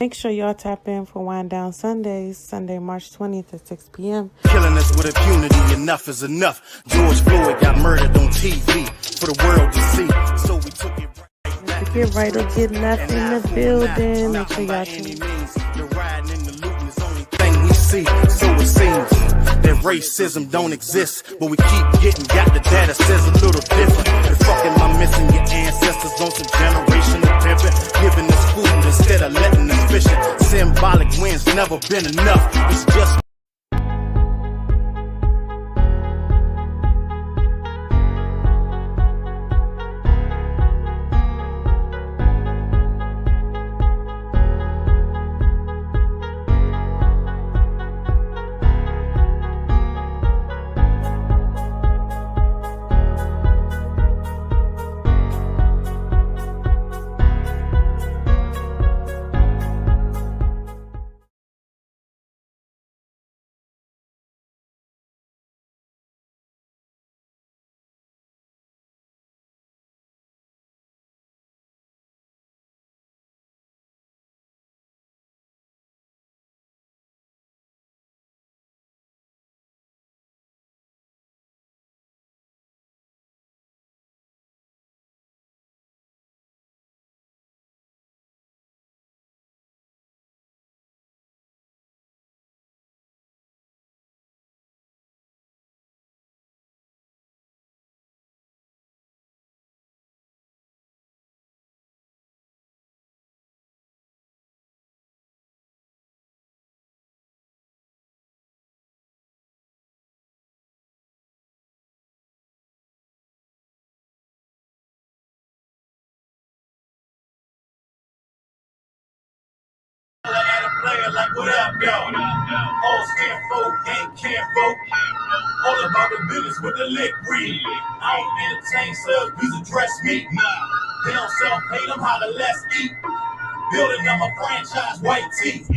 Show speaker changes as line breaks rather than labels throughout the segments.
Make sure y'all tap in for Wind Down Sundays, Sunday, March 20th at 6 p.m.
Killing us with impunity, enough is enough. George Floyd got murdered on TV for the world to see. So we took it right back.
Get right or get left in the building. Make sure y'all tune in.
The riding and the looting is the only thing we see. So it seems that racism don't exist, but we keep got the data says a little different. The fucking am missing your ancestors on some generational pimping, giving us food instead of letting us fish it. Symbolic wins never been enough. It's just player like what up, yo? All stand folk, ain't can't vote. All about the business with the lick read. I don't entertain subs, please address me. They don't self-pay them how to less eat. Building up a franchise, white teeth.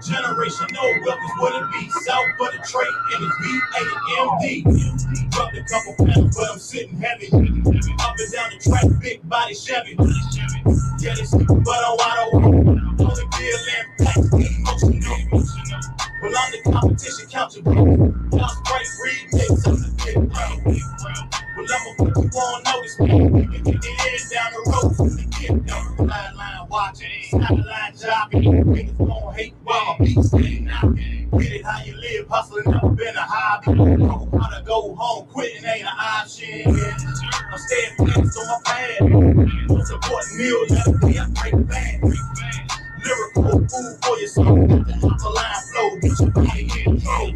Generation no wealth is what it be. South for the trade and it's VAMD. Dropped a couple pounds, but I'm sitting heavy. Up and down the track, big body Chevy. Yeah, this but on wide open. Only feel and black, emotional. Well, I'm the competition, count your book. Y'all sprite, remix, I'm the big bro. Well, I'ma put you on notice, man. Get your head down the road. Get down the sideline watching, sideline jobbing. Niggas gon' hate while my beats staying out. Get it how you live, hustling never been a hobby. How to go home, quitting ain't an option. I'm staying focused on my pad. I'm supporting meals every day, I break bad. Lyrical food for your soul. Got the alkaline flow, get your body in control.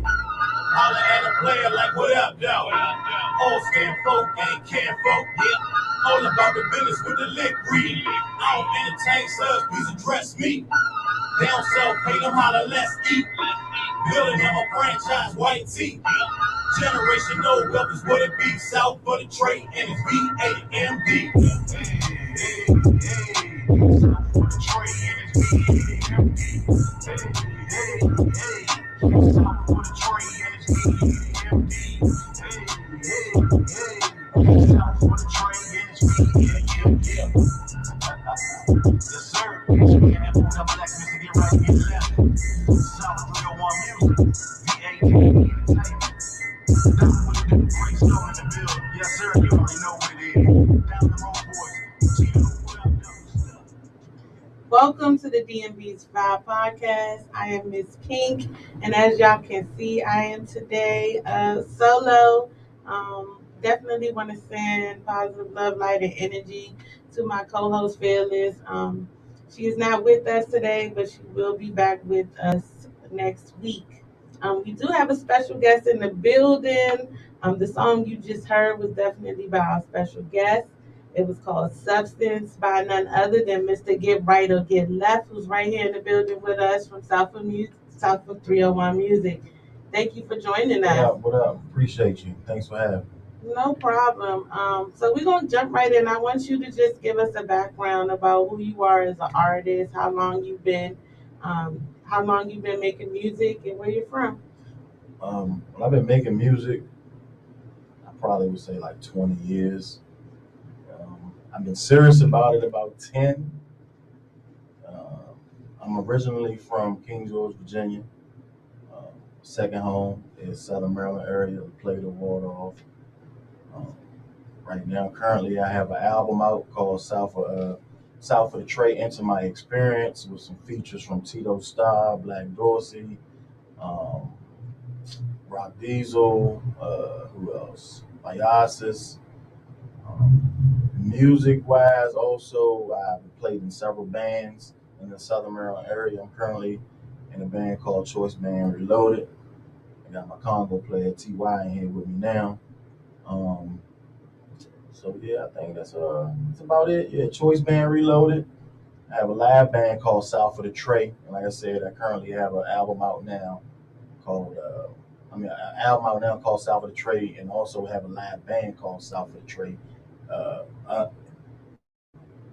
Holla at a player like what up, yo? All stand folk, ain't can folk, yeah. All about the business with the lick read. I don't entertain subs, please address me. They don't self-pay them how to less eat. Building them a franchise, white tee. Generation no wealth is what it be. South for the trade and it's VAMD. South for the trade and it's VAMD. South for the trade and it's VAMD. South for the trade and it's VAMD. Yes, sir. Yeah, pulled up Black Mr. Get right, get left. Solid 301 music. VAMD Entertainment. That's what it is. Great snow in the building. Yes, sir. You already know what it is. Down the road, boys.
Welcome to the DMVz Vibe Podcast. I am Miss Pink, and as y'all can see, I am today solo. Definitely want to send positive love, light, and energy to my co-host Fearless. She is not with us today, but she will be back with us next week. We do have a special guest in the building. The song you just heard was definitely by our special guest. It was called Substance by none other than Mr. Get Right or Get Left, who's right here in the building with us from South of 301 Music. Thank you for joining us.
What up? Appreciate you. Thanks for having me.
No problem. So we're going to jump right in. I want you to just give us a background about who you are as an artist, how long you've been making music, and where you're from.
Well, I've been making music, I probably would say like 20 years. I've been serious about it about 10. I'm I'm originally from King George, Virginia. Second home is Southern Maryland area. Play the water off. Um, right now, currently, I have an album out called South of the Tray Into My Experience with some features from Tito Starr, Black Dorsey, um, Rock Diesel, who else? Biasis. Music wise, also, I've played in several bands in the Southern Maryland area. I'm currently in a band called Choice Band Reloaded. I got my Congo player TY in here with me now. Um, so yeah, I think that's about it. Yeah, Choice Band Reloaded. I have a live band called South of the Tray, and like I said, I currently have an album out now called an album out now called South of the Tray, and also have a live band called South of the Tray. Uh,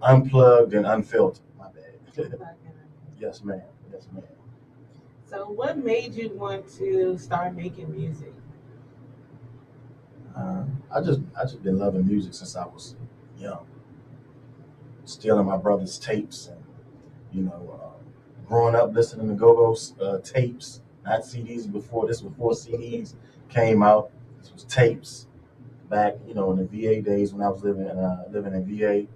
Unplugged and unfiltered. My bad. Yes, ma'am. Yes, ma'am.
So, what made you want to start making music?
I just been loving music since I was young, stealing my brother's tapes, and growing up listening to GoGo tapes, not CDs before. This before CDs came out. This was tapes back, in the VA days when I was living in VA.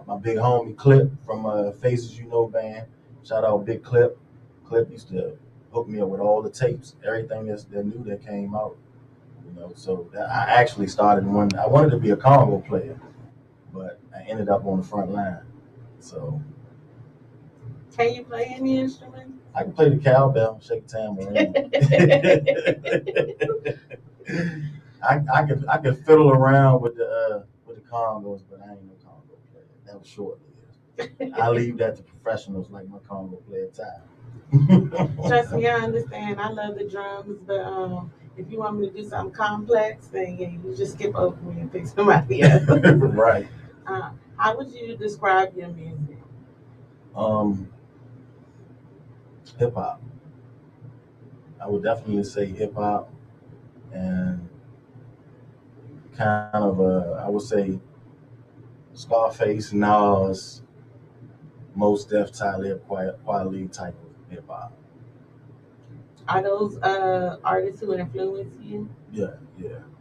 My big homie Clip from Faces band. Shout out Big Clip. Clip used to hook me up with all the tapes, everything that new that came out. So I actually started when I wanted to be a Congo player, but I ended up on the front line. So
Can you play any instrument?
I can play the cowbell, shake the tambourine. I can fiddle around with the Congos, but I ain't no Congo player. That was short lived. I leave that to professionals like my Congo player Ty.
Trust me, I understand. I love the drums, but if you want me to do something complex, then yeah, you just skip over me and pick somebody else.
Right.
How would you describe your music?
Hip hop. I would definitely say hip hop, and kind of I would say Scarface, Nas, Most Def, Talib, Kweli type of hip hop.
Are those artists who influence you?
Yeah,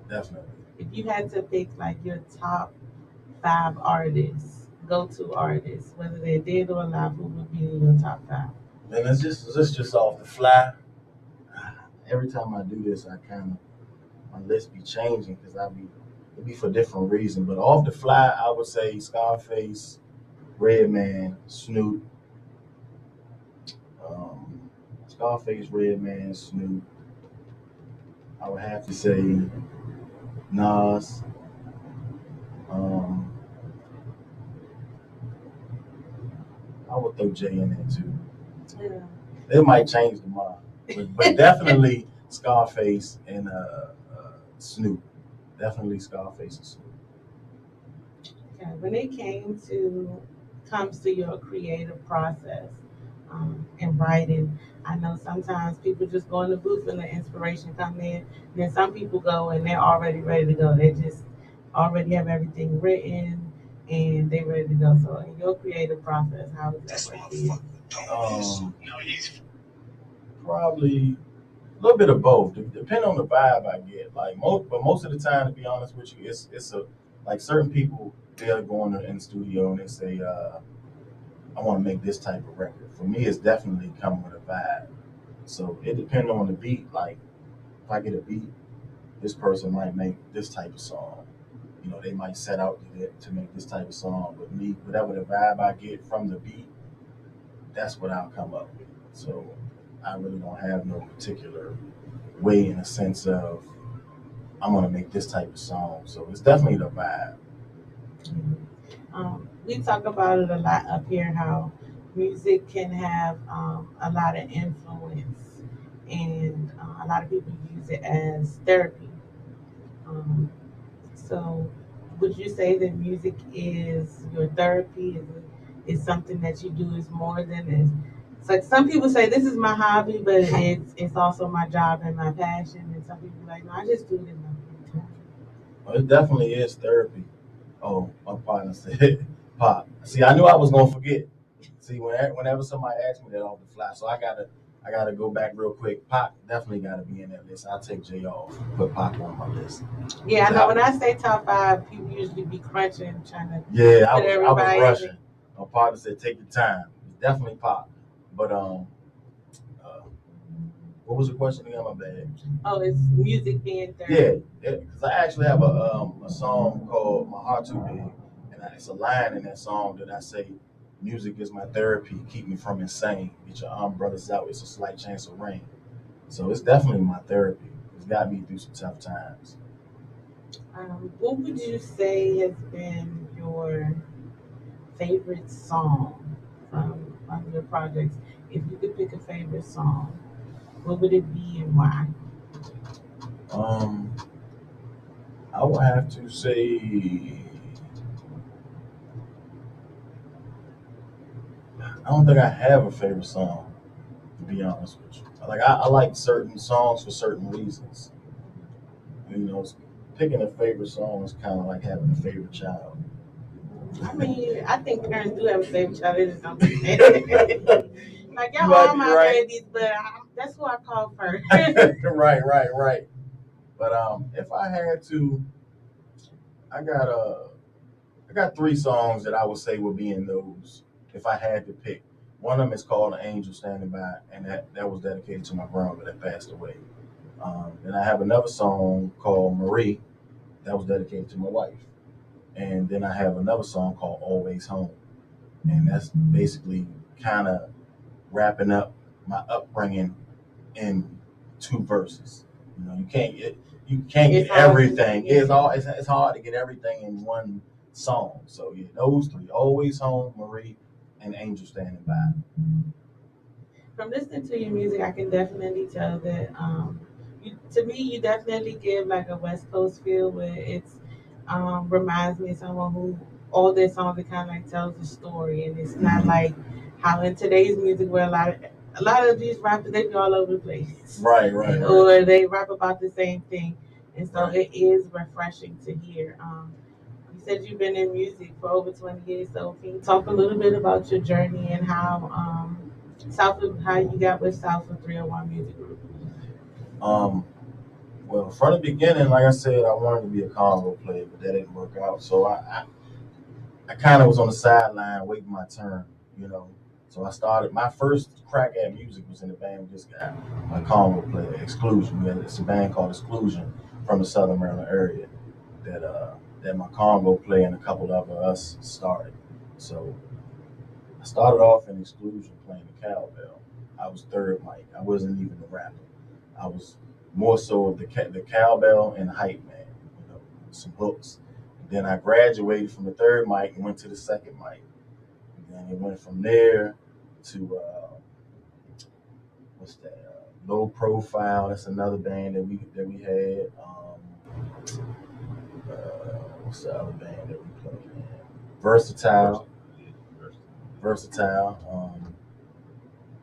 definitely.
If you had to pick like your top 5 artists, go-to artists, whether they're dead or alive, who would be in your top 5?
And it's just off the fly. Every time I do this, I kind of my list be changing because it be for different reasons. But off the fly, I would say Scarface, Redman, Snoop. Scarface, Redman, Snoop. I would have to say Nas. I would throw Jay in there too.
Yeah.
It might change tomorrow, but definitely Scarface and Snoop. Definitely Scarface and Snoop.
Okay. When it comes to your creative process and writing, I know sometimes people just go in the booth and the inspiration come in. Then some people go and they're already ready to go. They just already have everything written and they're ready to go. So in your creative process, how is that work for you?
Probably a little bit of both, depending on the vibe I get. But most of the time, to be honest with you, it's like certain people they'll go in the studio and they say, I want to make this type of record. For me, it's definitely coming with a vibe. So it depends on the beat. Like if I get a beat, this person might make this type of song. They might set out to make this type of song. But me, whatever the vibe I get from the beat, that's what I'll come up with. So I really don't have no particular way in a sense of I'm gonna make this type of song. So it's definitely the vibe.
We talk about it a lot up here, how music can have a lot of influence, and a lot of people use it as therapy. Um, so, would you say that music is your therapy? Is something that you do is more than this? It's like some people say this is my hobby, but it's also my job and my passion. And some people are like, no, I just do it in my free time.
Well, it definitely is therapy. Oh, my partner said, "Pop." See, I knew I was gonna forget. See, whenever somebody asks me that off the fly, so I gotta go back real quick. Pac definitely gotta be in that list. I'll take Jay off, put Pac on my list.
Yeah, I know. When I say top 5, people usually be crunching, trying to.
Yeah, I
put
was
everybody
rushing. My partner said, "Take your time." It's definitely Pac, but what was the question again? My bad.
Oh, it's music being third.
Yeah, because I actually have a song called "My Heart Too Big," and it's a line in that song that I say, "Music is my therapy, keep me from insane. Get your umbrellas out, it's a slight chance of rain." So it's definitely my therapy. It's got me through some tough times.
What would you say has been your favorite song from your projects? If you could pick a favorite song, what would it be and why?
Um, I would have to say, I don't think I have a favorite song. To be honest with you, like I like certain songs for certain reasons. You know, picking a favorite song is kind of like having a favorite child.
I mean, I think parents do have a favorite child. They just don't do that. Like, y'all all my babies, but that's who I call first.
right. But if I had to, I got I got 3 songs that I would say would be in those if I had to pick. One of them is called "An Angel Standing By," and that was dedicated to my grandmother that passed away. Then I have another song called "Marie" that was dedicated to my wife, and then I have another song called "Always Home," and that's basically kind of wrapping up my upbringing in 2 verses. You know, you can't get everything. It's hard to get everything in one song. So yeah, those 3: "Always Home," "Marie," and "Angel Standing By."
From listening to your music, I can definitely tell that to me, you definitely give like a West Coast feel where it's reminds me of someone who all their songs it kind of like tells a story, and it's not like how in today's music where a lot of these rappers they be all over the place,
Right.
or they rap about the same thing, and so
Right.
it is refreshing to hear. You said you've been in music for over 20 years, so can you talk a little bit about your journey and how you got with South of 301 Music Group?
Well, from the beginning, like I said, I wanted to be a Congo player, but that didn't work out. So I kind of was on the sideline waiting my turn, you know. So I started, my first crack at music was in the band with this guy, a Congo player, Exclusion. It's a band called Exclusion from the Southern Maryland area that my Congo player and a couple of us started. So I started off in Exclusion playing the cowbell. I was third mic. I wasn't even the rapper. I was more so the cowbell and hype man, you know, some hooks. Then I graduated from the third mic and went to the second mic. And then it went from there to what's that? Low Profile. That's another band that we had. What's the other band that we played in? Versatile. Versatile.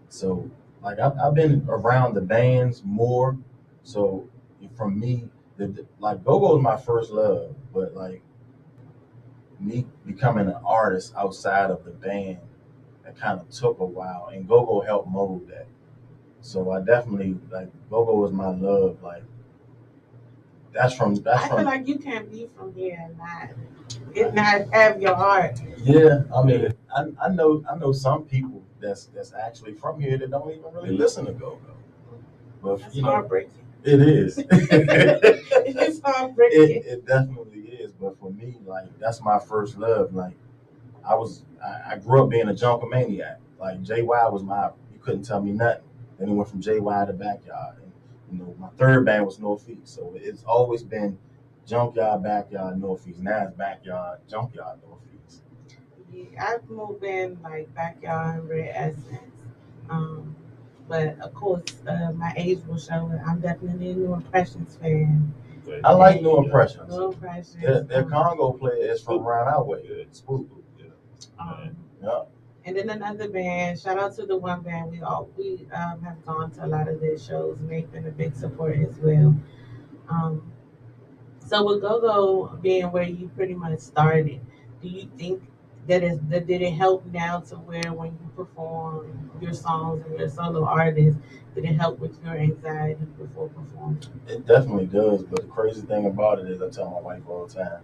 So like I've been around the bands more. So from me, like GoGo is my first love, but like me becoming an artist outside of the band, that kind of took a while, and GoGo helped mold that. So I definitely like GoGo is my love. Like
I feel like you can't be from here and not have your heart.
Yeah, I mean, I know some people that's actually from here that don't even really listen to GoGo. But
That's heartbreaking.
It is.
It's heartbreaking.
It definitely is. But for me, like that's my first love. Like I grew up being a jungle maniac. Like JY was you couldn't tell me nothing. Then it went from JY to Backyard. And my third band was Northeast. So it's always been Junkyard, Backyard, Northeast. Now it's Backyard, Junkyard, Northeast.
Yeah, I've moved in like Backyard and Red Essence. But of course, my age will show it. I'm definitely a New Impressions fan.
I like New Impressions.
New Impressions.
Their Congo player is from around our way. Spook. Yeah.
And then another band. Shout out to the one band we have gone to a lot of their shows, and they've been a big support as well. So with GoGo being where you pretty much started, do you think that did it help now to where when you perform your songs and you're a solo artist, did it help with your anxiety before performing?
It definitely does. But the crazy thing about it is, I tell my wife all the time,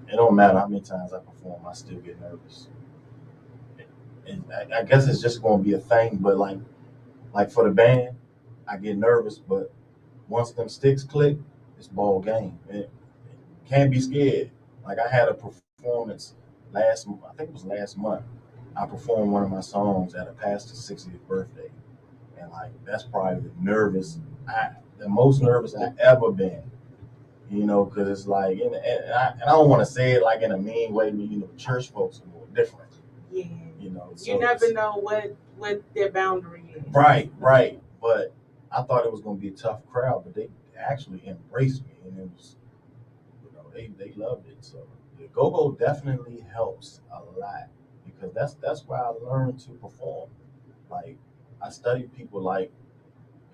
it don't matter how many times I perform, I still get nervous. And I guess it's just going to be a thing. But like for the band, I get nervous. But once them sticks click, it's ball game. It can't be scared. Like I had a performance I think it was last month. I performed one of my songs at a pastor's 60th birthday, and like that's probably the most nervous I ever been. Because it's like, and I don't want to say it like in a mean way, but church folks are more different.
Yeah.
So
You never know what their boundary is.
Right, right. But I thought it was going to be a tough crowd, but they actually embraced me, and it was, they loved it. So the go-go definitely helps a lot because that's why I learned to perform. Like I studied people like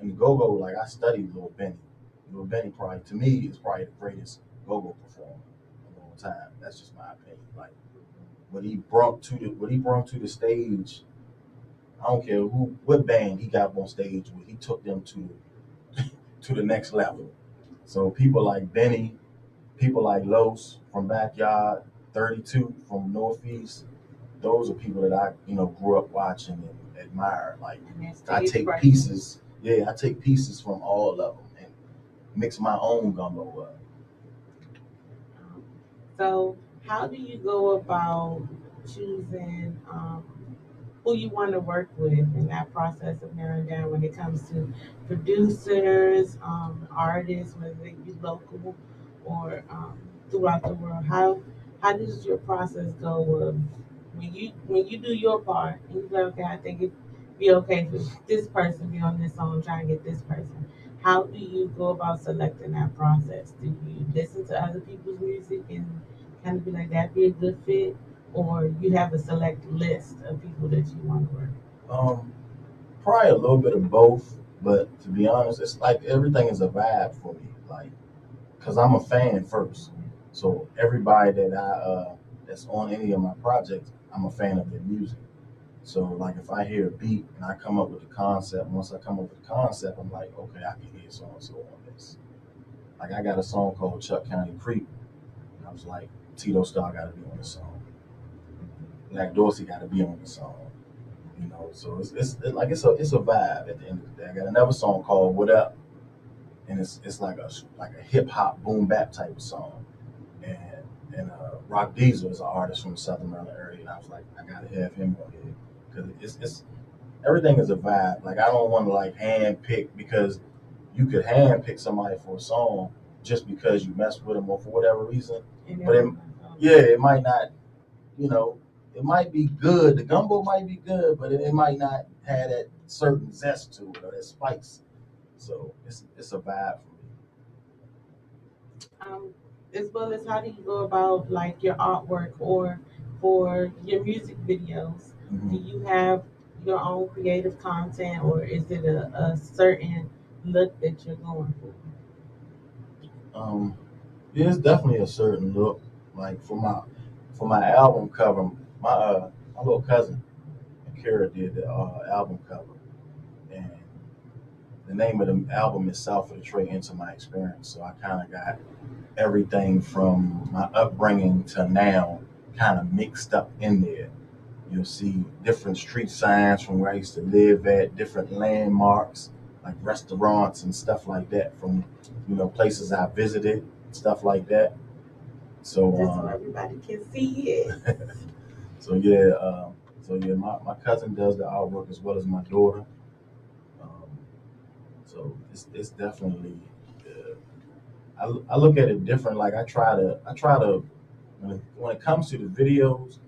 in the go-go, like I studied Lil Benny. Lil Benny probably to me is probably the greatest go-go performer of all time. That's just my opinion. Like what he brought to the stage. I don't care what band he got up on stage with. He took them to the next level. So people like Benny, people like Los from Backyard, 32 from Northeast, those are people that I grew up watching and admire. Like I take pieces, I take pieces from all of them and mix my own gumbo up.
So, how do you go about choosing who you want to work with in that process of narrowing down when it comes to producers, artists, whether they be local or throughout the world? How does your process go of when you do your part and you go, okay, I think it'd be okay for this person to be on this song, try and get this person. How do you go about selecting that process? Do you listen to other people's music and kind of be like, that'd be a good fit? Or you have a select list of people that you want to work with?
Probably a little bit of both, but to be honest, it's like everything is a vibe for me. Like, cause I'm a fan first, so everybody that's on any of my projects, I'm a fan of their music. So like if I hear a beat and I come up with the concept, once I come up with the concept, I'm like, okay, I can hear so and so on this. Like I got a song called Chuck County Creek, and I was like, Tito Star got to be on the song. Black Dorsey got to be on the song. So it's a vibe at the end of the day. I got another song called What Up, and it's like a hip hop boom bap type of song. And Rock Diesel is an artist from the Southern Maryland area, and I was like, I gotta have him on here because it's everything is a vibe. Like I don't want to like hand pick because you could hand pick somebody for a song just because you mess with them or for whatever reason. But it might not, you know, it might be good. The gumbo might be good, but it might not have that certain zest to it or that spice. So it's a vibe for me.
um, as well as how do you go about like your artwork or for your music videos? Do
Mm-hmm.
you have your own creative content or is it a certain look that you're going for?
Um, yeah, it's definitely a certain look. Like for my album cover, my little cousin Akira did the album cover, and the name of the album is South of Detroit Into My Experience. So I kind of got everything from my upbringing to now kind of mixed up in there. You'll see different street signs from where I used to live at, different landmarks like restaurants and stuff like that from places I visited, stuff like that. So
Just so everybody can see it.
so yeah, my cousin does the artwork as well as my daughter. Um, so it's definitely. I look at it different. Like I try to when it comes to the videos,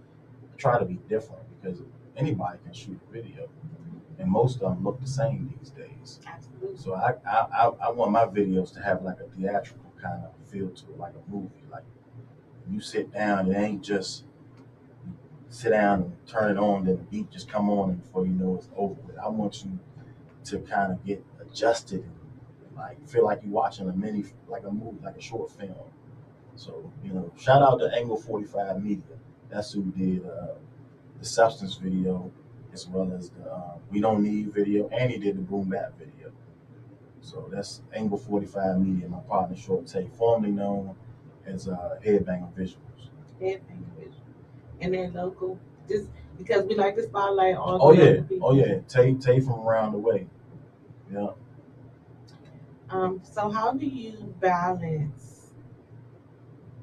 I try to be different because anybody can shoot a video, and most of them look the same these days.
Absolutely.
So I want my videos to have like a theatrical kind of feel to it, like a movie. Like you sit down, it ain't just sit down and turn it on, then the beat just come on, and before you know it's over with. I want you to kind of get adjusted and like feel like you're watching like a movie, like a short film. So shout out to Angle 45 Media. That's who did the Substance video, as well as the We Don't Need video, and he did the Boom Bap video. So that's Angle 45 Media, my partner Short Tay, formerly known as Headbanger Visuals.
Headbanger Visuals. And they're local, just because we like to spotlight all the
local
people.
Oh yeah, Tay from around the way. Yeah.
So how do you balance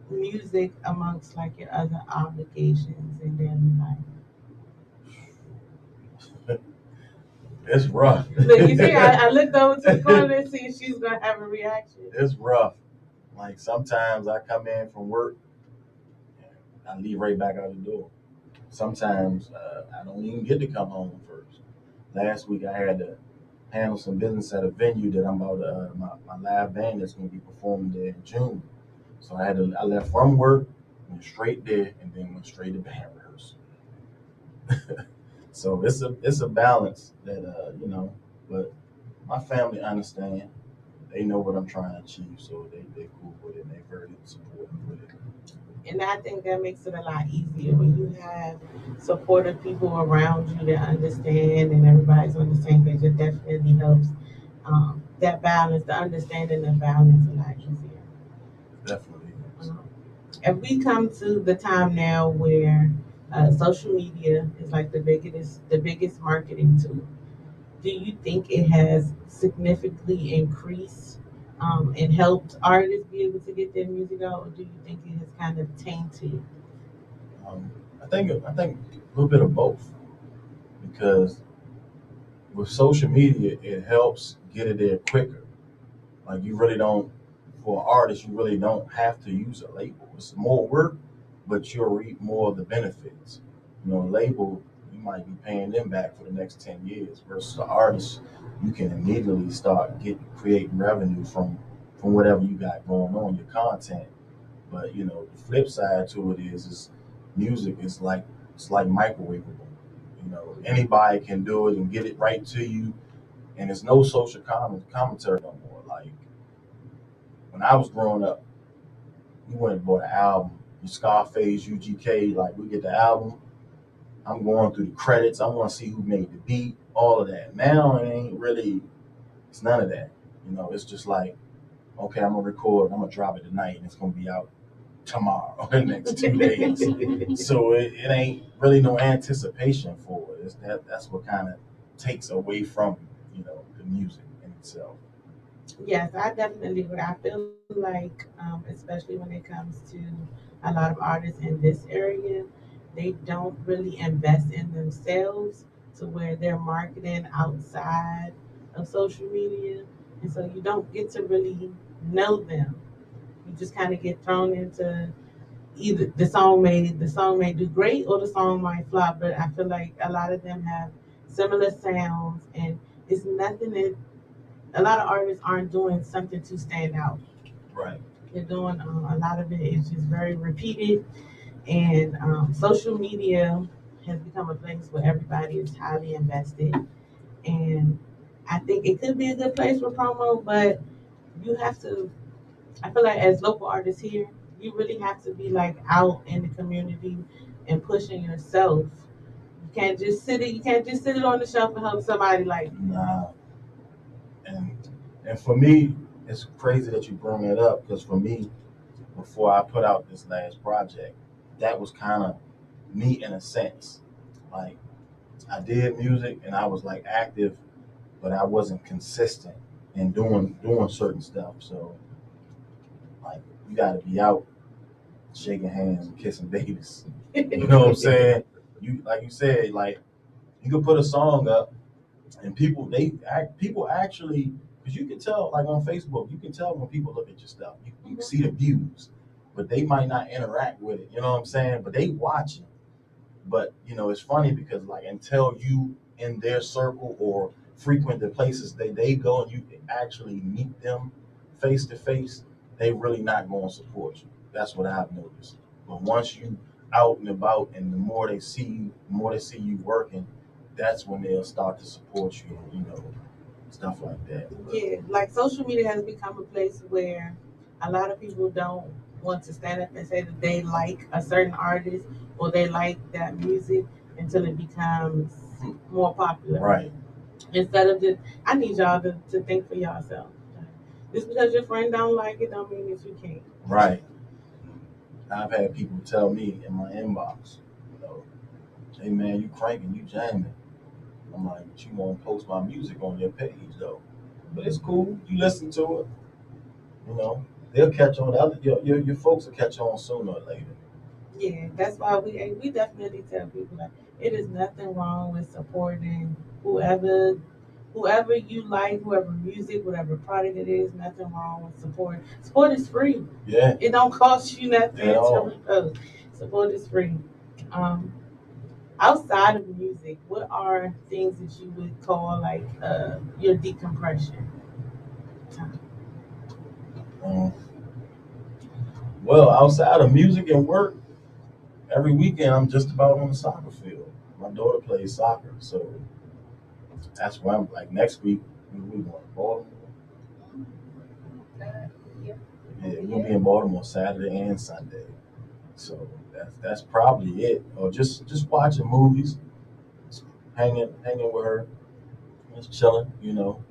music amongst like your other obligations in daily life?
It's rough.
Look, you see, I looked over to the corner to see if she's gonna have a reaction.
It's rough. Like sometimes I come in from work and I leave right back out the door. Sometimes I don't even get to come home first. Last week I had to handle some business at a venue that I'm about my live band that's going to be performing there in June. So I left from work, went straight there, and then went straight to band rehearsal. So it's a balance that but my family understand. They know what I'm trying to achieve, so they cool with it. And they very supportive with it.
And I think that makes it a lot easier when you have supportive people around you that understand and everybody's on the same page. It definitely helps that balance, the understanding of balance, a lot easier.
Definitely.
If we come to the time now where social media is like the biggest marketing tool, do you think it has significantly increased and helped artists be able to get their music out, or do you think it has kind of tainted?
I think a little bit of both, because with social media it helps get it there quicker. Like you really don't, for an artist, you really don't have to use a label. It's more work, but you'll reap more of the benefits. A label, you might be paying them back for the next 10 years, versus the artist, you can immediately start creating revenue from whatever you got going on, your content. But the flip side to it is music is like, it's like microwavable. Anybody can do it and get it right to you, and there's no social commentary no more. Like when I was growing up, you went and bought an album, you Scarface, UGK, like we get the album, I'm going through the credits, I want to see who made the beat, all of that. Now it ain't really, it's none of that. It's just like, okay, I'm gonna record, I'm gonna drop it tonight, and it's gonna be out tomorrow or the next 2 days. So it ain't really no anticipation for it. That's what kind of takes away from the music in itself.
Yes, I definitely agree. I feel like, especially when it comes to a lot of artists in this area, they don't really invest in themselves to where they're marketing outside of social media. And so you don't get to really know them. You just kind of get thrown into either the song may do great or the song might flop. But I feel like a lot of them have similar sounds, and it's nothing that a lot of artists aren't doing something to stand out.
Right.
They're doing a lot of it is just very repeated, and social media has become a place where everybody is highly invested. And I think it could be a good place for promo, but you have to. I feel like as local artists here, you really have to be like out in the community and pushing yourself. You can't just sit it. You can't just sit it on the shelf and help somebody like.
Nah. And for me, it's crazy that you bring it up, because for me, before I put out this last project, that was kind of me in a sense. Like I did music and I was like active, but I wasn't consistent in doing certain stuff. So like you got to be out shaking hands and kissing babies. You know what I'm saying? You like you said, like you could put a song up and people actually, because you can tell, like on Facebook, you can tell when people look at your stuff. You can see the views, but they might not interact with it. You know what I'm saying? But they watching. But it's funny because like until you in their circle or frequent the places they go and you actually meet them face to face, they really not going to support you. That's what I've noticed. But once you out and about, and the more they see you working, that's when they'll start to support you, stuff like that.
Yeah, like social media has become a place where a lot of people don't want to stand up and say that they like a certain artist or they like that music until it becomes more popular.
Right.
Instead of just, I need y'all to think for yourself. Just because your friend don't like it, don't mean that you can't.
Right. I've had people tell me in my inbox, you know, hey man, you cranking, you jamming. I'm like, but you won't post my music on your page though. But it's cool. You listen to it. You know, they'll catch on. Your folks will catch on sooner or later.
Yeah, that's why we definitely tell people like it is nothing wrong with supporting whoever you like, whoever music, whatever product it is. Nothing wrong with support. Support is free.
Yeah.
It don't cost you nothing
At all.
to repost. Support is free. Outside of music, what are things that you would call like your decompression time?
Well, outside of music and work, every weekend I'm just about on the soccer field. My daughter plays soccer, so that's why I'm like next week we going to Baltimore. Yeah, we'll be in Baltimore Saturday and Sunday. So that's probably it. Or just watching movies, hanging with her, just chilling, you know.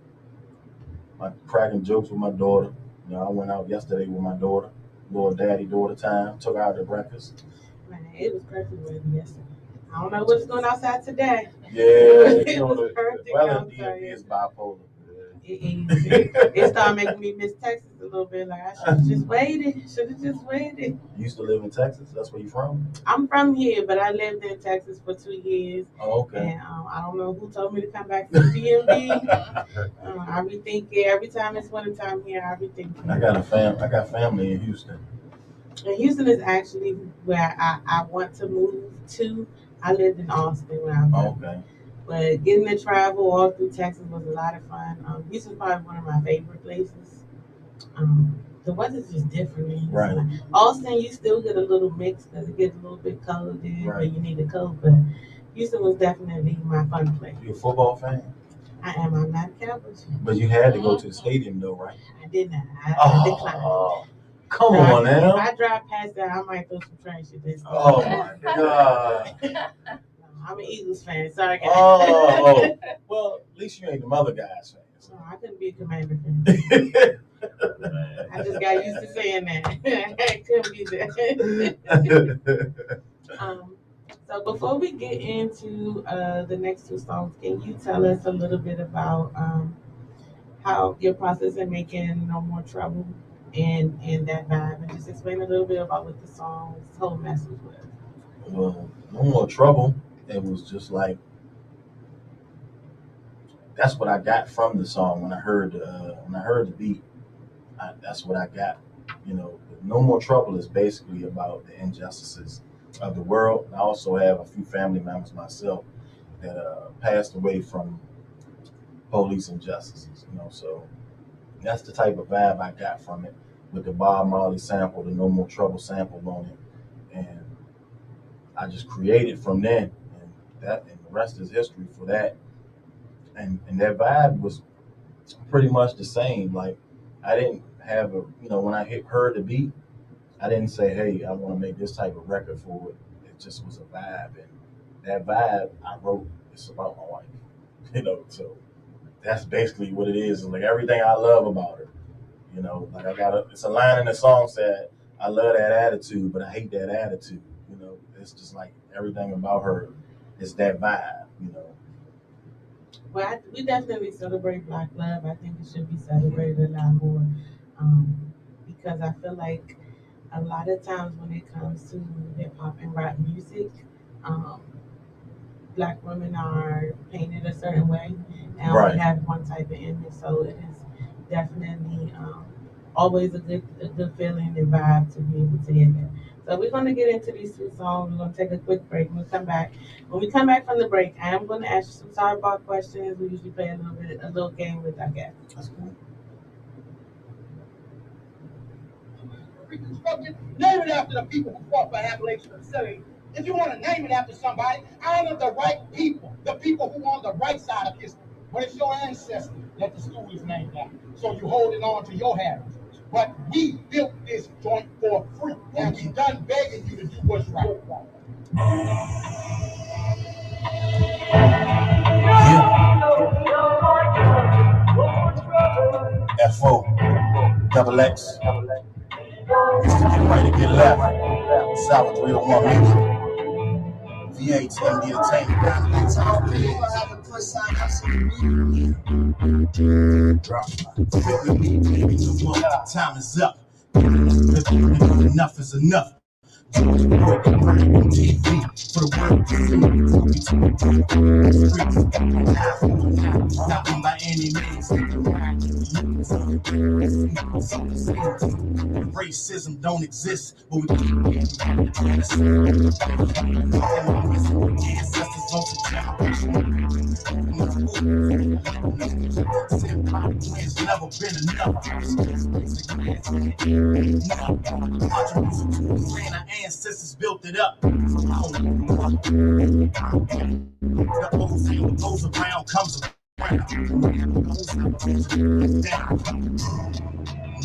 Cracking jokes with my daughter. You know, I went out yesterday with my daughter, little daughter time, took her out to breakfast.
Man, it was perfect weather yesterday. I don't know what's going outside today.
Yeah,
it was perfect.
The weather in DMV is bipolar.
It started making me miss Texas a little bit. Like I should have just waited.
You used to live in Texas? That's where you from?
I'm from here, but I lived in Texas for 2 years.
Oh, okay.
And I don't know who told me to come back to DMV. I be thinking every time it's wintertime here, I be thinking.
I got family in Houston.
And Houston is actually where I want to move to. I lived in Austin when I was.
Okay.
But getting to travel all through Texas was a lot of fun. Houston's probably one of my favorite places. The weather's just different in Houston.
Right.
Like Austin, you still get a little mix because it gets a little bit cold there,
right.
But you need a coat. But Houston was definitely my fun place.
You a football fan?
I am. I'm not a Cowboys fan.
But you had to go to the stadium though, right?
I did not. I declined.
Come on now.
If I drive past that, I might throw some trash at this.
Oh my God.
I'm an Eagles fan. Sorry, guys.
Oh. Well, at least you ain't the mother guy's fan. So.
No, I couldn't be a Commander fan. I just got used to saying that. I couldn't be that. So before we get into the next two songs, can you tell us a little bit about how your process in making No More Trouble and Dat Vybe, and just explain a little bit about what the song's whole message was?
Well, No More Trouble, it was just like, that's what I got from the song when I heard the beat. That's what I got. You know, No More Trouble is basically about the injustices of the world. I also have a few family members myself that passed away from police injustices. You know, so that's the type of vibe I got from it, with the Bob Marley sample, the No More Trouble sample on it, and I just created from then, and the rest is history for that. And that vibe was pretty much the same. Like, I didn't have when I heard the beat, I didn't say, hey, I want to make this type of record for it. It just was a vibe, and that vibe I wrote, it's about my wife. You know, so that's basically what it is. It's like everything I love about her. You know, like it's a line in the song said, I love that attitude, but I hate that attitude. You know, it's just like everything about her is that vibe, you know.
Well, we definitely celebrate Black love. I think it should be celebrated a lot more, because I feel like a lot of times when it comes to hip hop and rap music, Black women are painted a certain way and
Right.
only have one type of image. So it is definitely always a good feeling and vibe to be able to hear that. So we're going to get into these two songs. We're going to take a quick break. We'll come back. When we come back from the break, I am going to ask you some sidebar questions. We usually play a little game with our guests.
That's cool.
Name it after the people who fought for Appalachian and City. If you want to name it after somebody, honor the right people, the people who are on the right side of history. But it's your ancestors that the school is named after. So you're holding on to your heritage. But we built this joint for free, and we done begging you to do what's right.
F-O, double X, Mr. Get Right to Get Left, South 301 Music. V8 MD Entertainment. Time is up. Enough is enough. TV for the world. Not by any means. Racism don't exist, but we ancestors on it's never been enough. Our ancestors built it up. The old thing goes around comes around.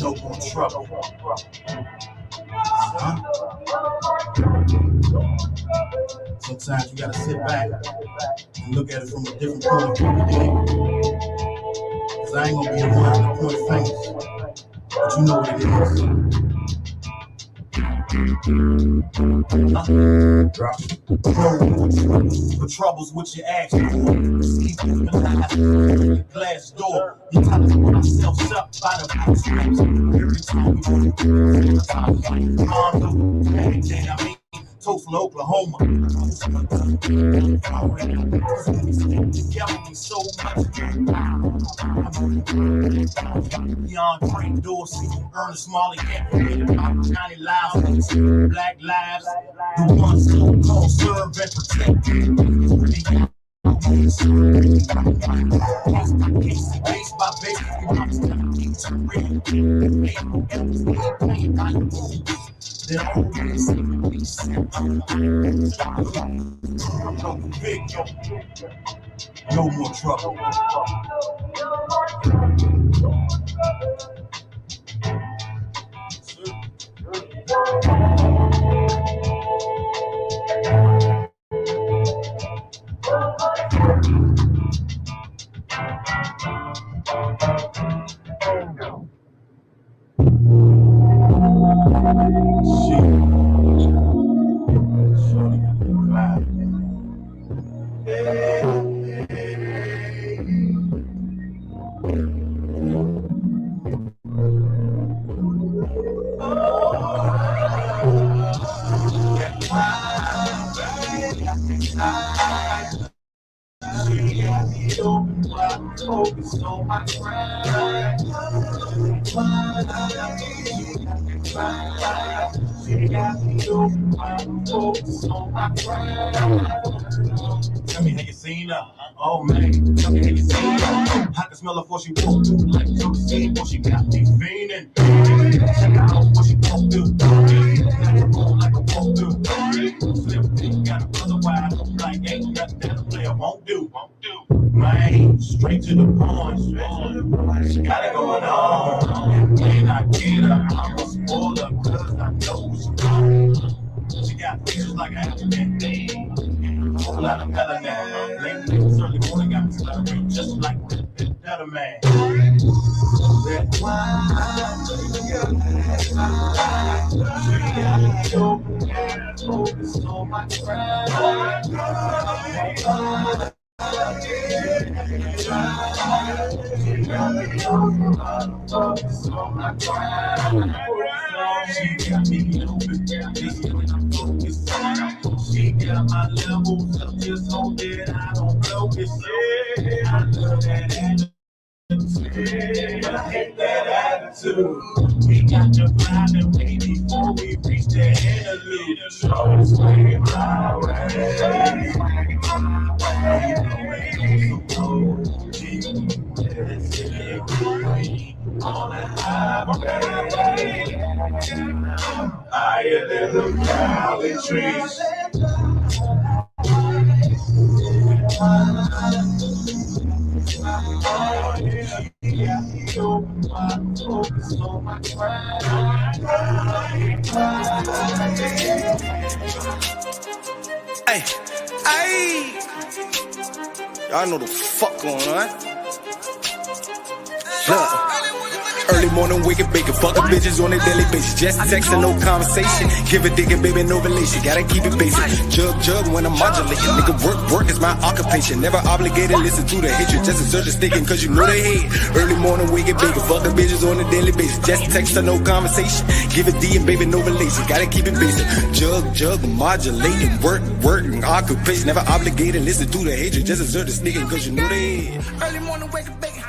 No more trouble. Sometimes you gotta sit back and look at it from a different point of view. Cause I ain't gonna be the one to point fingers, but you know what it is. The troubles with your actions. Glass door. You tell us put ourselves up by the box. Every time we go Tulsa, Oklahoma. So much. Beyond Dorsey, Ernest Marley, Johnny Lives, Black Lives, the ones who call, serve, and protect. Base by no more trouble. Focus on my grind. She got me open, I'm focused on my grind. Tell me how you seen her. Oh man, tell me how you seen her. I can smell her before she walked through. Like Josephine, before she got me fiending. Check out what she walked through. Natural like a walk through. Slim thing got a brother wide open like ain't nothing that a player won't do. Man, straight to the point. She got it going on. When I get her, I'm a spoiler, cause I know what's wrong. She got features like an African thing. A whole lot of melanin. Lately, certainly morning got me celebrating just like that a man. That's why she got me open and focused on my grind. She got me open, just when I'm focused. She got my levels up just so that I don't blow it. I love that attitude. I hate that attitude. We got to fly the way before we reach the interlude. So it's swinging my way. On a highway, higher than the valley trees.
Y'all know the fuck going on. Look. Early morning, waking, baking, fucking bitches on a daily basis. Just texting, no conversation. Give a dick and baby, no relation. Gotta keep it basic. Jug when I'm modulating. Nigga, work is my occupation. Never obligated, listen to the hatred. Just deserve the sticking, cause you know they hate. Early morning, waking, baking, fucking bitches on a daily basis. Just texting, no conversation. Give a D and baby, no relation. Gotta keep it basic. Jug, modulating. Work, occupation. Never obligated, listen to the hatred. Just deserve the sticking, cause you know they hate. Early morning, waking, baking.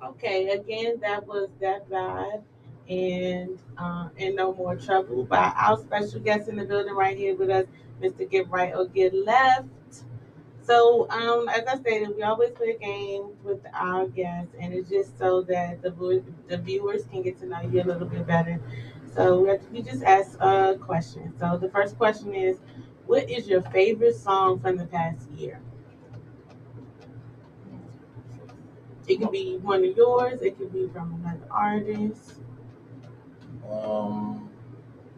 Okay, again, that was Dat Vybe and No More Trouble by our special guest in the building right here with us, Mr. Get Right or Get Left. So, as I stated, we always play a game with our guests, and it's just so that the viewers can get to know you a little bit better. So, we just ask a question. So, the first question is, what is your favorite song from the past year? It can be one of yours. It can be from another artist.
From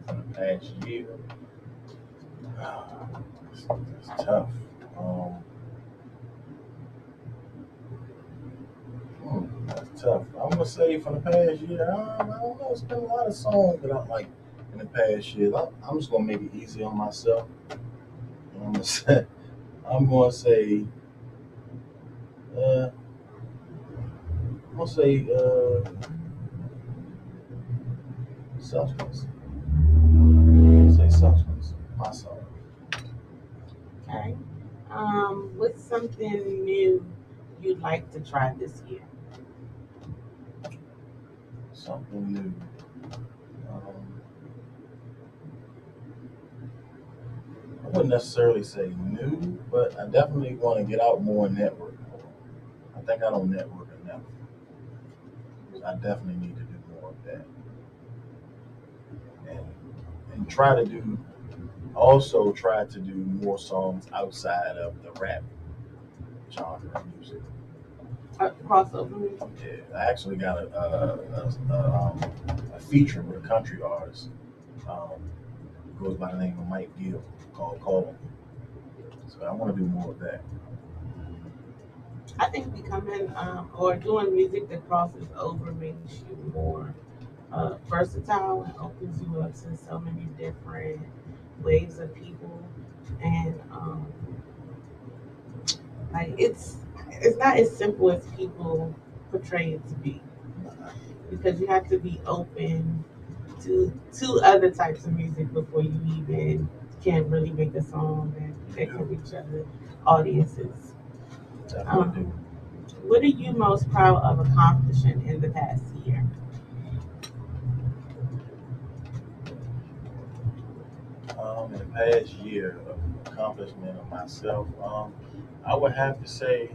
the past year. It's tough. That's tough. I'm gonna say from the past year. I don't know. It's been a lot of songs that I like in the past year. I'm just gonna make it easy on myself. And I'm gonna say. Uh, I'm gonna say. Substance. Say substance. My song.
Okay. What's something new you'd like to try this year?
Something new. I wouldn't necessarily say new, but I definitely want to get out more and network more. I think I don't network enough. I definitely need to do more of that. And try to do more songs outside of the rap genre of music.
Crossover music.
Yeah, I actually got a feature with a country artist. Goes by the name of Mike Gill called Call. So I want to do more of that.
I think becoming or doing music that crosses over makes you more versatile and opens you up to so many different waves of people, and like it's not as simple as people portray it to be, because you have to be open to other types of music before you even can really make a song that can reach other audiences.
Definitely
What are you most proud of accomplishing in the past year?
In the past year of accomplishment of myself, I would have to say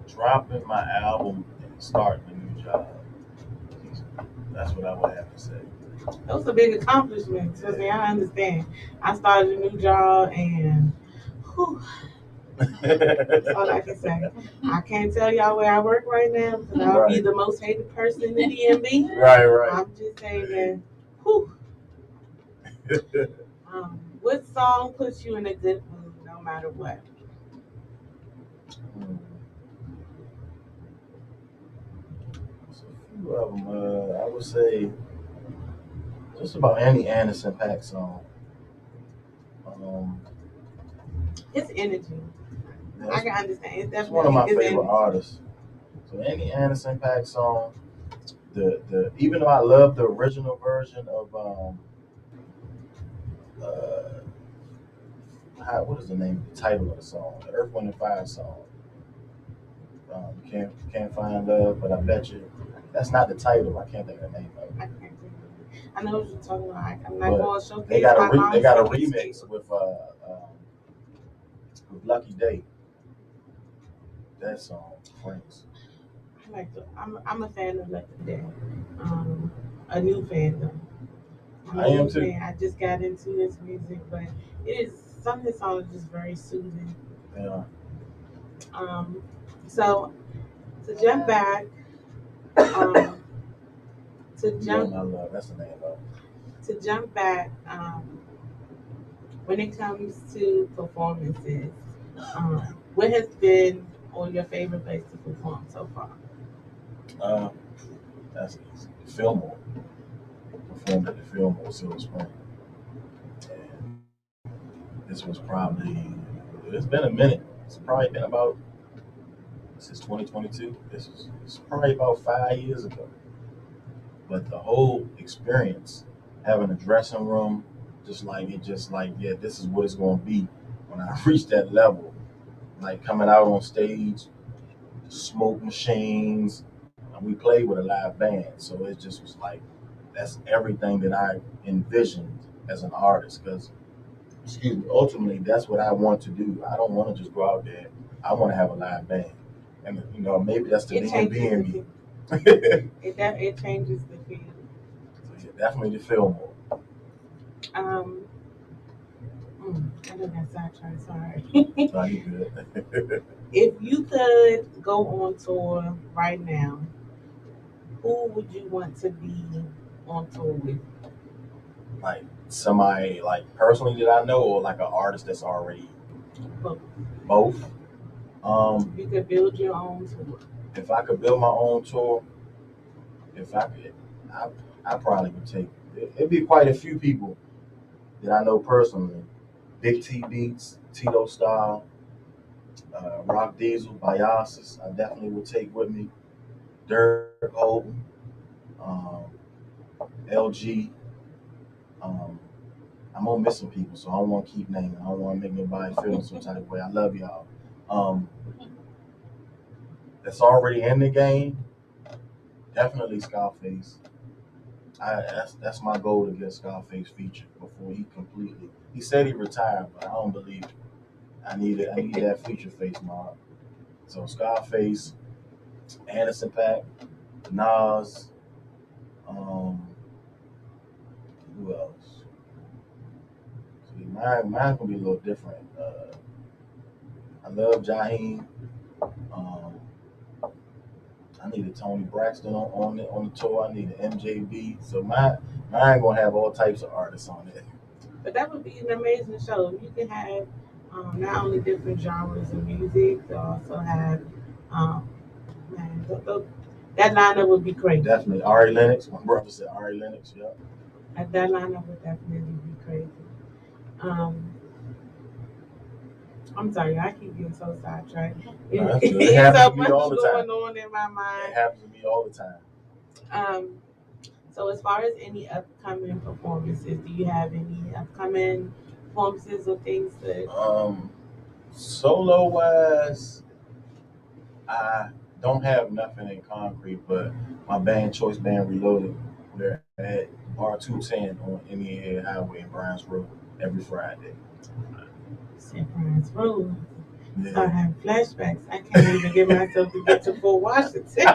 dropping my album and starting a new job. That's what I would have to say.
Those are big accomplishments. I mean, I understand. I started a new job and whew, that's all I can say. I can't tell y'all where I work right now because I'll be the most hated person in the DMV.
Right.
I'm just saying that, whew. What song puts you in a good mood no matter what?
There's a few of them. I would say just about any Anderson .Paak song.
It's energy. I can understand. It's definitely
one of my favorite
energy.
artists. So any Anderson .Paak song, the even though I love the original version of what is the name? The title of the song, the Earth, Wind and Fire song. Can't find love, but I bet you that's not the title. I can't think of the name of it.
I know what you're talking about. I'm not going to showcase
they got a
my
remix with Lucky Day. That song, Prince.
I'm a fan of Lucky Day. A new fan though. I'm
I
a
am
new
too.
fan. I just got into his music, but it is some of his songs are just very soothing.
Yeah.
Um, so to jump back, um, to
Young
jump
I Love. That's the name of it.
when it comes to performances, what has been or your favorite place to perform so far?
Uh, that's easy. The Fillmore. Performed at the Fillmore Silver Spring. And this was probably, it's been a minute. It's probably been about, since 2022. It's probably about 5 years ago. But the whole experience, having a dressing room, just like, yeah, this is what it's going to be when I reach that level. Like coming out on stage, smoke machines, and we played with a live band. So it just was like, that's everything that I envisioned as an artist. Because, excuse me, ultimately, that's what I want to do. I don't want to just go out there. I want to have a live band. And, maybe that's the
It changes
DMV
the
in me.
feel. It changes the feel.
So, yeah, definitely the Fillmore.
Um, I don't got sidetracked. Sorry.
No, you good.
If you could go on tour right now, who would you want to be on tour with?
Like somebody like personally that I know, or like an artist that's already
Both.
both.
You could build your own tour.
If I could build my own tour, if I could, I, I probably would take. It'd be quite a few people that I know personally. Big T Beats, Tito Style, Rock Diesel, Biasis. I definitely would take with me. Dirk Holton, um, LG. Um, I'm gonna miss some people, so I don't want to keep naming. I don't want to make nobody feel some type of way. I love y'all. Um, that's already in the game. Definitely Scarface. That's my goal to get Scarface featured before he completely. He said he retired, but I don't believe it. I need that feature face mob. So Scarface, Anderson Paak, Nas, um, who else? See, mine gonna be a little different. I love Jaheim. Um, I need a Tony Braxton on the tour. I need an MJB. So mine gonna have all types of artists on it.
But that would be an amazing show. You can have not only different genres of music, you also have um, man, that lineup would be crazy.
Definitely Ari Lennox. My brother said Ari Lennox. Yeah.
That lineup would definitely be crazy. Um, I'm sorry, I keep getting so sidetracked.
No, that's good. It
It's
happens
so
to me
much
all the
going
time.
on in my
It
mind.
happens to me all the time.
Um, so as far as any upcoming performances, do you have any upcoming performances or things that
Solo wise, I don't have nothing in concrete, but my band Choice Band Reloaded, we're at R210 on MEA Highway in Browns Road every Friday.
Surprise Road?
Yeah.
Start having flashbacks. I can't even get myself to get to Fort Washington.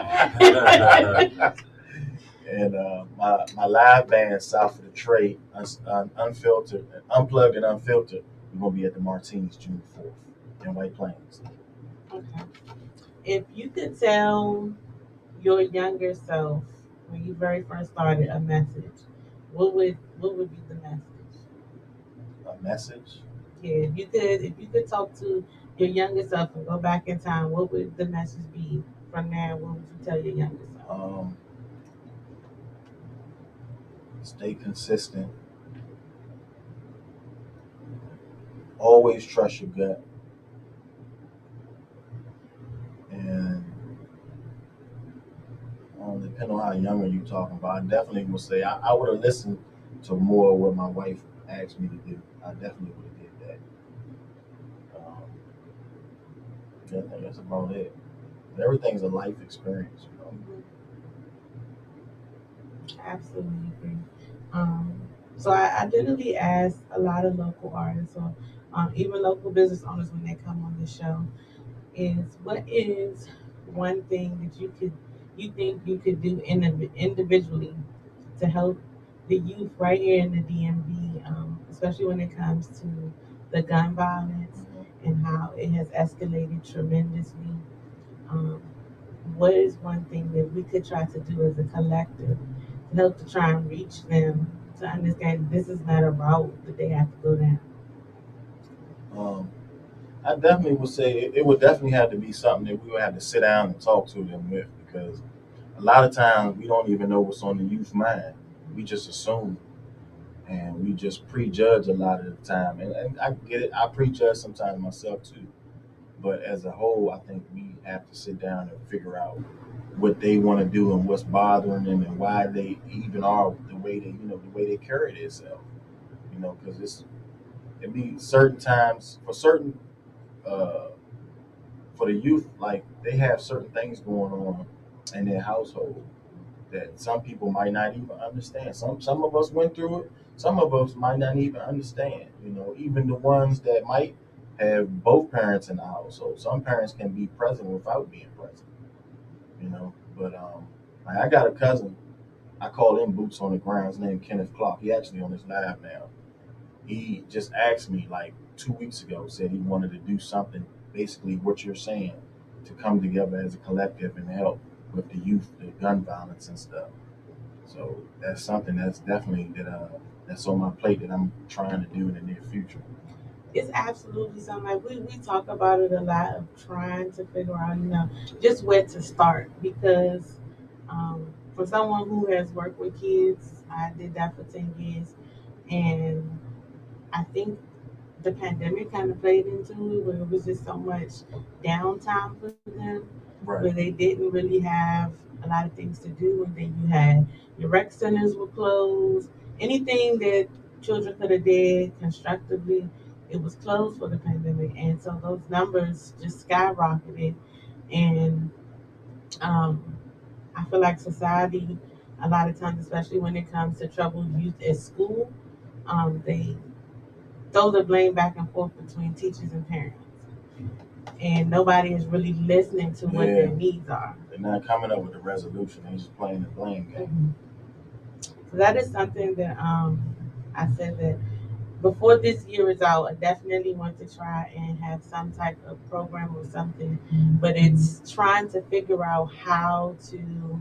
And my live band South of the Trade, unfiltered, unplugged and unfiltered, we're gonna be at the Martinis June 4th in White Plains.
Okay. If you could tell your younger self when you very first started a message, what would be the message?
A message.
Yeah, if you could talk to your younger self and go back in time, what would the message be from there? What would you tell your younger self?
Stay consistent. Always trust your gut. And depending on how younger you're talking about, I definitely would say I would have listened to more of what my wife asked me to do. I definitely would have did that. Yeah, I think that's about it. Everything's a life experience.
Absolutely agree. Um, so I generally ask a lot of local artists or even local business owners when they come on the show is one thing that you think you could do individually to help the youth right here in the DMV, especially when it comes to the gun violence and how it has escalated tremendously? Um, what is one thing that we could try to do as a collective to help to try and reach them to understand this is not a route that they have to go down?
Um, I definitely would say it would definitely have to be something that we would have to sit down and talk to them with, because a lot of times we don't even know what's on the youth mind. We just assume, and we just prejudge a lot of the time. And I get it. I prejudge sometimes myself too. But as a whole, I think we have to sit down and figure out what they want to do and what's bothering them and why they even are the way they, the way they carry themselves. Because it be certain times for certain uh, for the youth, like they have certain things going on in their household that some people might not even understand. Some of us went through it. Some of us might not even understand. Even the ones that might have both parents in the household. Some parents can be present without being present. But like I got a cousin. I call him Boots on the Ground. His name Kenneth Clark. He actually on his live now. He just asked me like 2 weeks ago. Said he wanted to do something, basically what you're saying, to come together as a collective and help with the youth, the gun violence and stuff. So that's something that's definitely that's on my plate that I'm trying to do in the near future.
It's absolutely something like we talk about it a lot of trying to figure out, just where to start because for someone who has worked with kids, I did that for 10 years, and I think the pandemic kind of played into it where it was just so much downtime for them where
Right.
they didn't really have a lot of things to do, and then you had your rec centers were closed. Anything that children could have did constructively, it was closed for the pandemic, and so those numbers just skyrocketed. And um, I feel like society, a lot of times, especially when it comes to troubled youth at school, they throw the blame back and forth between teachers and parents, and nobody is really listening to what their
Yeah.
needs are.
They're not coming up with a resolution. They're just playing the blame game.
So that is something that I said that before this year is out, I definitely want to try and have some type of program or something, but it's trying to figure out how to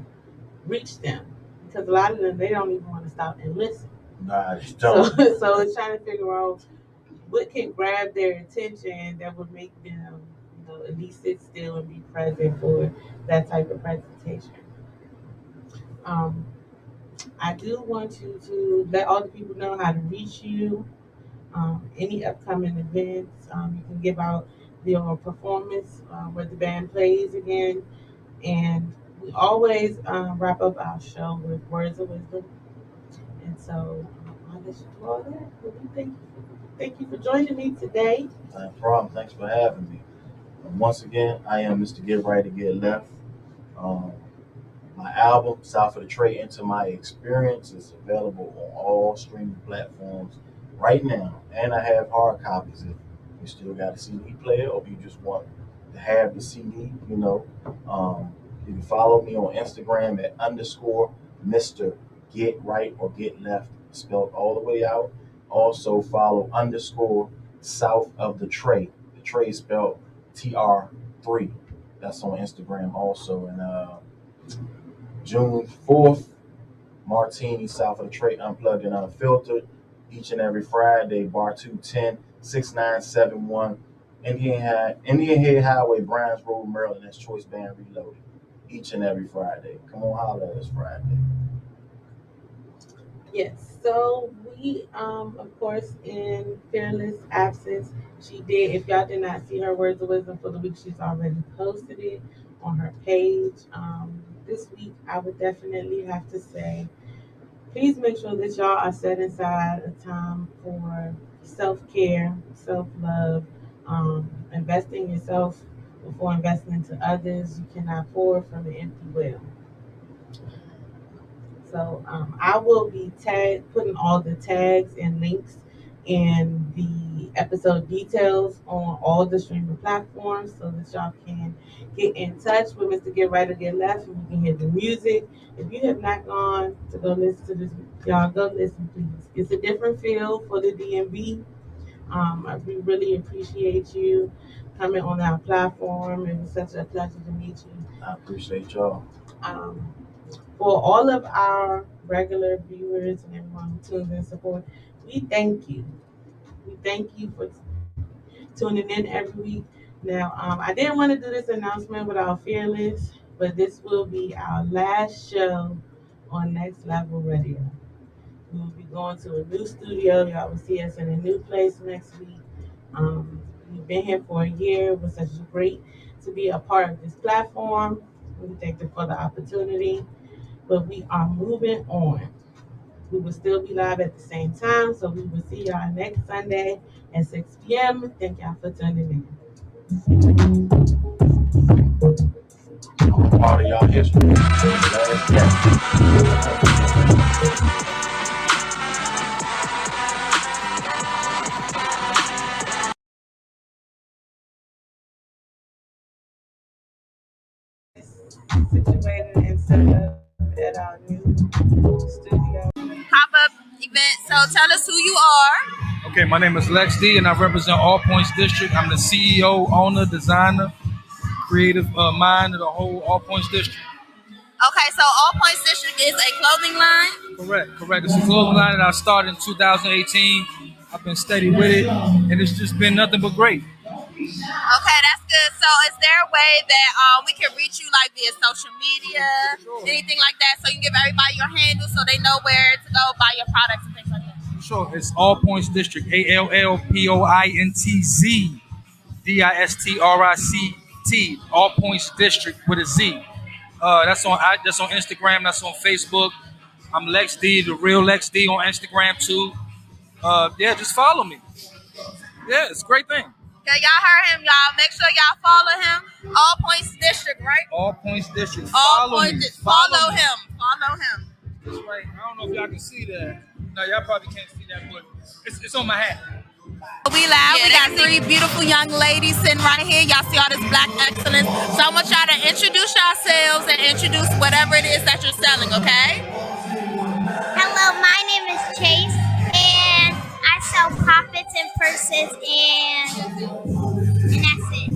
reach them because a lot of them they don't even want to stop and listen.
Nah, they
So,
don't.
so it's trying to figure out what can grab their attention that would make them, at least sit still and be present for that type of presentation. Um, I do want you to let all the people know how to reach you. Any upcoming events, you can give out your performance where the band plays again, and we always wrap up our show with words of wisdom. And so I'll let you do all that. Well, thank you for joining me today.
No problem. Thanks for having me. Once again, I am Mr. Get Right to Get Left. Um, my album, South of the Tray Into My Experience, is available on all streaming platforms right now. And I have hard copies if you still got a CD player or if you just want to have the CD, you can follow me on Instagram at underscore Mr. Get Right or Get Left, spelled all the way out. Also follow underscore South of the Tray. The Tray is spelled TR3. That's on Instagram also. And June 4th, Martini, South of the Tray, Unplugged and Unfiltered. Each and every Friday, Bar 210, 6971, Indian Head Highway, Browns Road, Maryland. That's Choice Band Reloaded. Each and every Friday. Come on, holler at us Friday.
Yes. So we, of course, in Fearless absence, she did. If y'all did not see her words of wisdom for the week, she's already posted it on her page. This week, I would definitely have to say, please make sure that y'all are setting aside a time for self care, self love, investing in yourself before investing into others. You cannot pour from an empty well. So I will be putting all the tags and links in the the episode details on all the streaming platforms so that y'all can get in touch with Mr. Get Right or Get Left and we can hear the music. If you have not gone to go listen to this, y'all go listen, please. It's a different feel for the DMV. We really appreciate you coming on our platform. It was such a pleasure to meet you.
I appreciate y'all.
Um, for all of our regular viewers and everyone who tunes in and support, we thank you. We thank you for tuning in every week. Now, I didn't want to do this announcement without Fearless, but this will be our last show on Next Level Radio. We will be going to a new studio. Y'all will see us in a new place next week. We've been here for a year. It was such great to be a part of this platform. We thank you for the opportunity. But we are moving on. We will still be live at the same time, so we will see y'all next Sunday at 6 p.m. Thank y'all for tuning in.
Part of y'all history.
Situated and set up at our new studio.
Pop-up event. So tell us who you are.
Okay, my name is Lex D, and I represent All Points District. I'm the CEO, owner, designer, creative mind of the whole All Points District.
Okay, so All Points District is a clothing line?
Correct. It's a clothing line that I started in 2018. I've been steady with it, and it's just been nothing but great.
Okay, that's good. So is there a way that we can reach you like via social media, anything like that, so you can give everybody your handle so they know where to go buy your products and things like that?
Sure, it's All Points District, ALLPOINTZ DISTRICT, All Points District with a Z. That's on Instagram, that's on Facebook. I'm Lex D, the real Lex D on Instagram too. Just follow me. Yeah, it's a great thing.
Okay, y'all heard him, y'all. Make sure y'all follow him. All Points District, right?
All Points District.
Follow him. Follow him.
That's right. I don't know if y'all can see that. No, y'all probably can't see that, but it's on my hat.
We live. We got three beautiful young ladies sitting right here. Y'all see all this black excellence. So I want y'all to introduce yourselves and introduce whatever it is that you're selling, okay?
Hello, my name is Chase, and I sell poppets and purses, and that's it.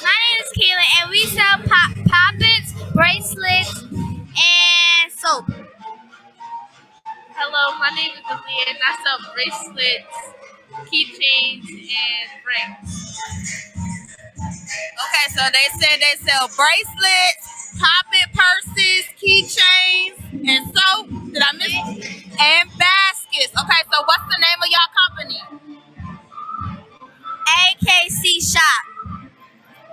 My name is Kayla, and we sell poppets, bracelets, and soap.
Hello, my name is Aaliyah, and I sell bracelets, keychains, and rings.
Okay, so they said they sell bracelets, poppet purses, keychains, and soap. Did I miss it? And baskets. Okay, so what's the name of y'all company?
AKC Shop.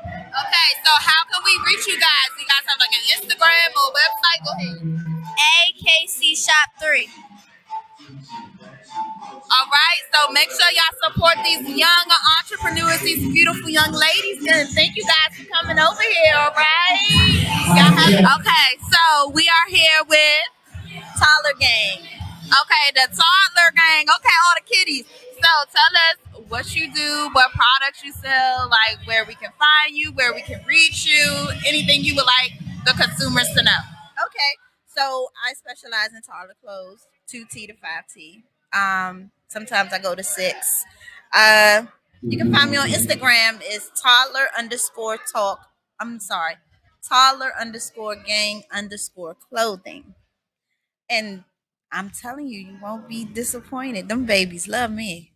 Okay, so how can we reach you guys? You guys have like an Instagram or website? Go ahead.
AKC Shop 3.
All right, so make sure y'all support these young entrepreneurs, these beautiful young ladies. And thank you guys for coming over here, all right? Okay, so we are here with
Toddler Gang.
Okay, the Toddler Gang. Okay, all the kiddies. So tell us what you do, what products you sell, like where we can find you, where we can reach you, anything you would like the consumers to know.
Okay, so I specialize in toddler clothes, 2T to 5T. Sometimes I go to 6. You can find me on Instagram. It's toddler_talk. I'm sorry, toddler_gang_clothing. And I'm telling you, you won't be disappointed. Them babies love me.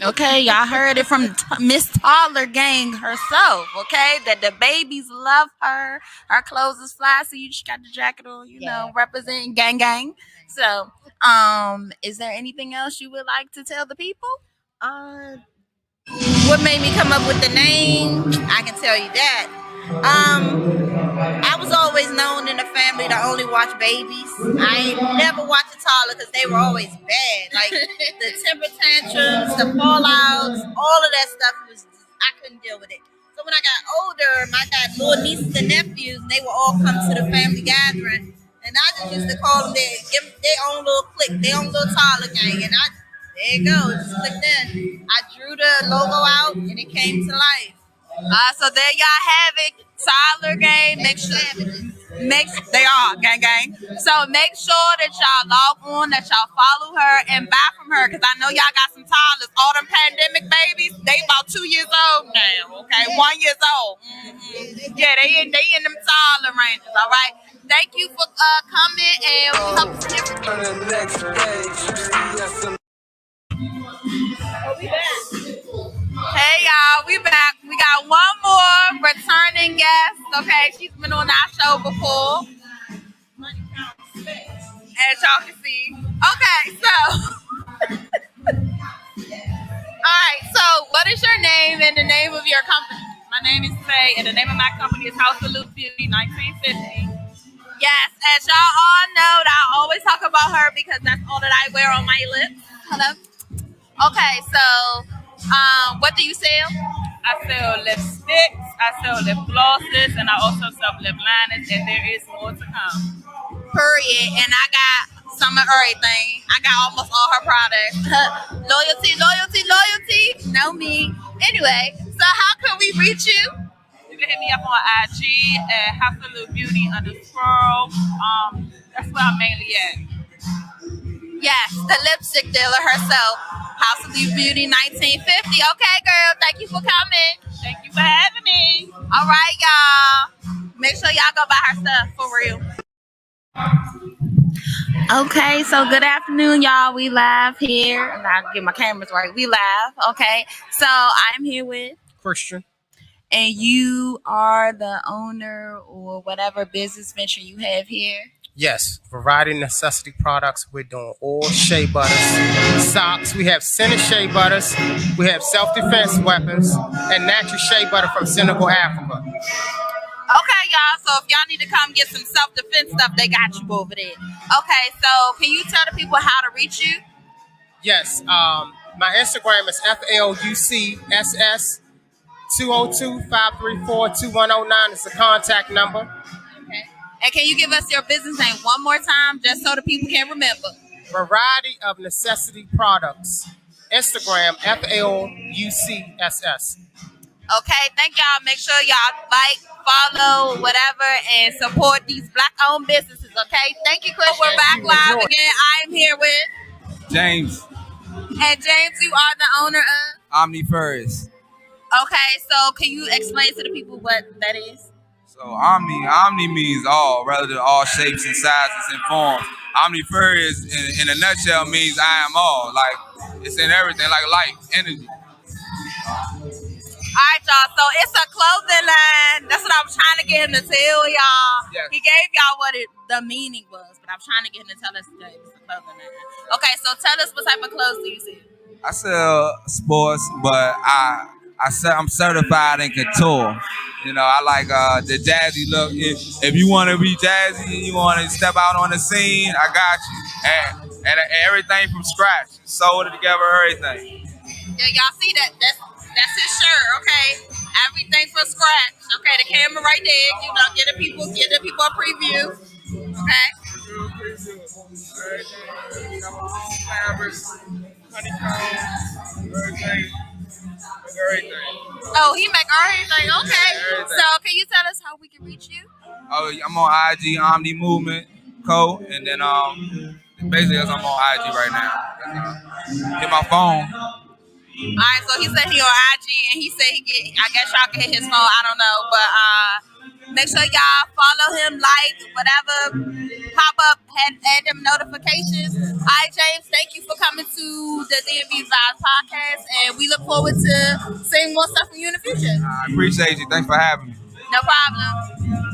Okay, y'all heard it from Miss Toddler Gang herself, okay? That the babies love her. Her clothes is fly, so you just got the jacket on, you know, representing gang gang. So, is there anything else you would like to tell the people?
What made me come up with the name? I can tell you that. I was always known in the family to only watch babies. I ain't never watched a toddler because they were always bad. Like the temper tantrums, the fallouts, all of that stuff I couldn't deal with it. So when I got older, I got little nieces and nephews, and they would all come to the family gathering. And I just used to call them their own little clique, their own little toddler gang. And There you go. Just click that. I drew the logo out and it came to life.
So there y'all have it. Tyler gang. They are gang. So make sure that y'all log on, that y'all follow her and buy from her, because I know y'all got some Tylers. All them pandemic babies, they about 2 years old now. Okay, 1 year old. Mm-hmm. Yeah, they in them Tyler ranges. All right. Thank you for coming, and we hope to hear from you. We back. Hey y'all, we back. We got one more returning guest. Okay, she's been on our show before, as y'all can see. Okay, so all right. So, what is your name and the name of your company?
My name is Faye, and the name of my company is House of Loop Beauty 1950.
Yes, as y'all all know, I always talk about her because that's all that I wear on my lips. Hello. Okay, so what do you sell?
I sell lipsticks, I sell lip glosses, and I also sell lip liners, and there is more to come.
Period. And I got some of everything. I got almost all her products. Loyalty. Know me. Anyway, so how can we reach you?
You can hit me up on IG at HouseOfLoopBeauty_. That's where I'm mainly at.
Yes, the lipstick dealer herself. House of Beauty 1950. Okay, girl. Thank you for coming.
Thank you for having me.
All right, y'all. Make sure y'all go buy her stuff for real. Okay, so good afternoon, y'all. We live here. And I'll get my cameras right. We live. Okay, so I'm here with
Christian.
And you are the owner or whatever business venture you have here?
Yes, variety necessity products. We're doing all shea butters, socks. We have scented shea butters. We have self-defense weapons and natural shea butter from Senegal, Africa.
Okay, y'all. So if y'all need to come get some self-defense stuff, they got you over there. Okay, so can you tell the people how to reach you?
Yes, my Instagram is FLUCSS. 202-534-2109 is the contact number.
Okay. And can you give us your business name one more time, just so the people can remember?
Variety of necessity products. Instagram, FLUCSS.
Okay, thank y'all. Make sure y'all like, follow, whatever, and support these Black-owned businesses, okay? Thank you, Chris. We're back live again. I am here with
James.
And James, you are the owner of
DMVz.
Okay, so can you explain to the people what that is?
So Omni means all, rather than all shapes and sizes and forms. DMVz in a nutshell means I am all. Like, it's in everything, like light, energy.
All right, y'all. So it's a clothing line. That's what I was trying to get him to tell y'all.
Yes.
He gave y'all what the meaning was, but I'm trying to get him to tell us that it's a clothing line. Okay, so tell us what type of clothes do you sell?
I sell sports, but I'm certified in couture. You know, I like the jazzy look. If you want to be jazzy and you want to step out on the scene, I got you. And everything from scratch. Sewed it together, everything.
Yeah, y'all see that? That's his shirt, okay? Everything from scratch. Okay, the camera right there. You know, give the people a preview. Okay? Oh, he make everything. Okay. So can you tell us how we can reach you?
Oh, I'm on IG, Omni Movement Co. And then basically I'm on IG right now. Hit my phone.
All right, so he said he on IG and he said I guess y'all can hit his phone. I don't know, but make sure y'all follow him, like whatever, pop up, add them notifications. All right, James, thank you for coming to the DMVz podcast, and we look forward to seeing more stuff from you in the future.
I appreciate you. Thanks for having me.
No problem.